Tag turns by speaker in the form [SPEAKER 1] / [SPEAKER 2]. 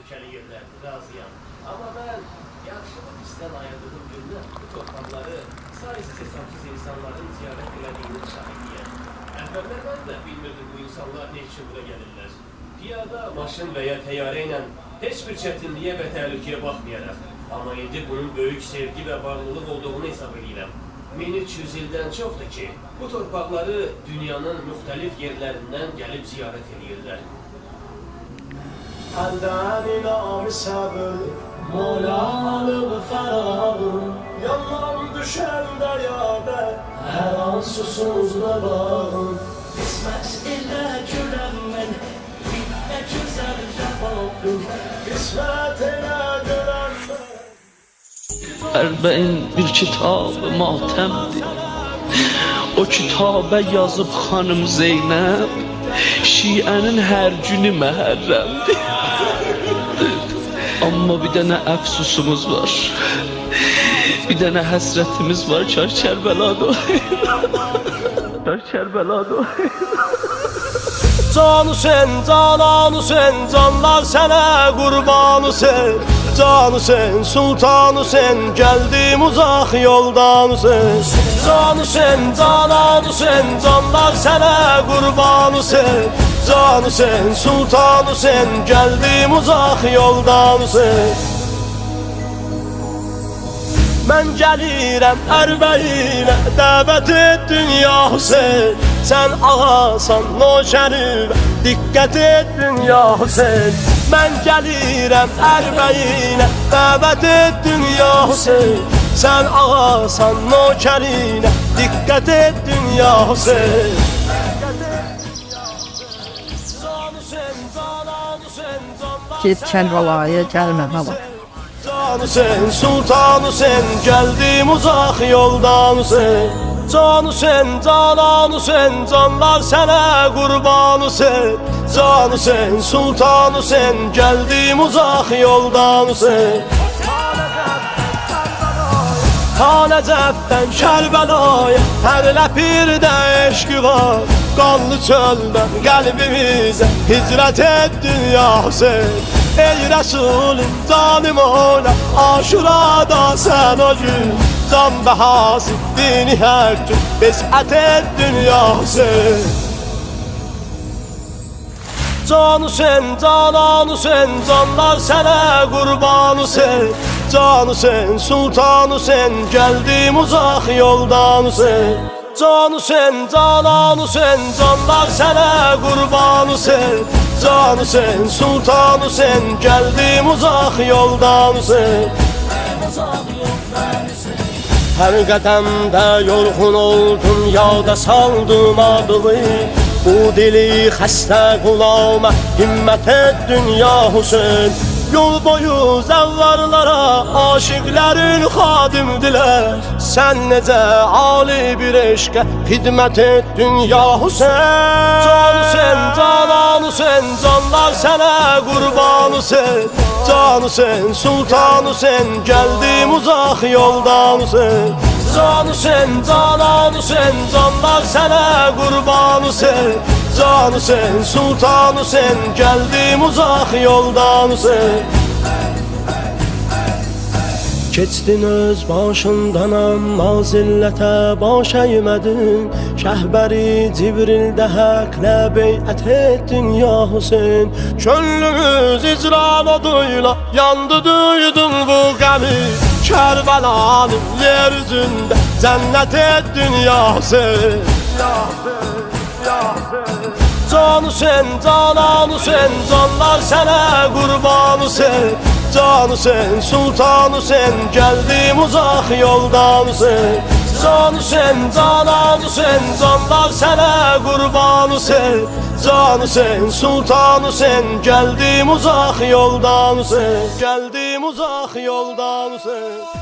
[SPEAKER 1] təhlükəli yerlərdir, razıyam. Amma mən yaxşılıq istən ayırdığım gündən bu torpaqları sayısız hesabsız insanların ziyarət elədiyinin şahidiyəm. Əvvəllər mən də bilmirdim bu insanlar ne üçün bura gəlirlər. Piyada, maşın və ya təyyarə ilə heç bir çətinliyə və təhlükəyə baxmayaraq. Amma indi bunun böyük sevgi və varlılıq olduğunu hesab edirəm. 1300 ildən çoxdur ki, bu torpaqları dünyanın müxtəlif yerlərindən gəlib ziyarət edirlər.
[SPEAKER 2] Əldən inamı səbir, mola alıb fərabır, yalan düşəndə yada, hər an susuzla bağım.
[SPEAKER 3] Qismət ilə güləm mən, bitmə güzəl cavabım.
[SPEAKER 2] Qismət ilə güləm mən.
[SPEAKER 4] Ərbəin bir kitab-ı matəmdir. O kitaba yazıb xanım Zeynəb, şiənin hər günü məhərrəmdir. Amma bir dənə əfsusumuz var. Bir dənə həsrətimiz var, kar Kərbəlada. Kar Kərbəlada.
[SPEAKER 2] Can Hüseyin, Canan Hüseyin, canlar sənə qurban Hüseyin. Can Hüseyin, Sultan Hüseyin, gəldim uzaq yoldan Hüseyin. Can Hüseyin, Canan Hüseyin, canlar sənə qurban Hüseyin. Can Hüseyin, Sultan Hüseyin, gəldim uzaq yoldan Hüseyin. Mən gəlirəm Ərbəyinə, dəvət etdin ya Hüseyin. Sən ağasan nökərivə, diqqət etdin ya Hüseyin. Mən gəlirəm Ərbəyinə, dəvət etdin ya Hüseyin. Sən ağasan nökərinə, diqqət etdin ya Hüseyin.
[SPEAKER 5] Get Kərbalaya gəlməmə var.
[SPEAKER 2] Can Hüseyin, Sultan Hüseyin, gəldim uzaq yoldan Hüseyin. Can Hüseyin, Canan Hüseyin, canlar sənə qurban Hüseyin. Can Hüseyin, Sultan Hüseyin, gəldim uzaq yoldan Hüseyin. Ta Nəcəfdən Kərbəlaya, hər ləpirdə eşqi var. Qanlı çöldən qəlbimizə hicrət etdin ya Hüseyin. Ey Rəsulüm, canım ola, aşurada sən o gün. Can bəhası, dini hər gün, besət etdin ya Hüseyin. Can Hüseyin, Canan Hüseyin, canlar sənə qurban Hüseyin. Can Hüseyin, Sultan Hüseyin, gəldim uzaq yoldan Hüseyin. Can Hüseyin, Canan Hüseyin, canlar sənə qurban Hüseyin. Can Hüseyin, Sultan Hüseyin, gəldim uzaq yoldan Hüseyin. Hər qədəmdə yorğun oldum, yada saldım adımı. Bu dili xəstə qulağıma himmət etdin ya Hüseyin. Yol boyu zəvvarlara aşiqlərin xadimdilər. Sən necə ali bir eşqə xidmət etdin ya Hüseyin. Can Hüseyin, Canan Hüseyin, canlar sənə qurban Hüseyin. Can Hüseyin, Sultan Hüseyin, gəldim uzaq yoldan Hüseyin. Can Hüseyin, Canan Hüseyin, canlar sənə qurban Hüseyin. Can Hüseyin, Sultan Hüseyin, gəldim uzaq yoldan Hüseyin. Keçdin öz başından amma zillətə baş əymədin. Şəhbəri Cibrildə həqlə beyət etdin ya Hüseyin. Könlümüz icran oduyla yandı, duydun bu qəmi. Kərbəlanın yer üzündə cənnət etdin ya Hüseyin. Can Hüseyin, Canan Hüseyin, canlar sənə qurban Hüseyin. Can Hüseyin, Sultan Hüseyin, gəldim uzaq yoldan Hüseyin. Can Hüseyin, Canan Hüseyin, canlar sənə qurban Hüseyin. Can Hüseyin, Sultan Hüseyin, gəldim uzaq yoldan Hüseyin. Gəldim uzaq yoldan Hüseyin.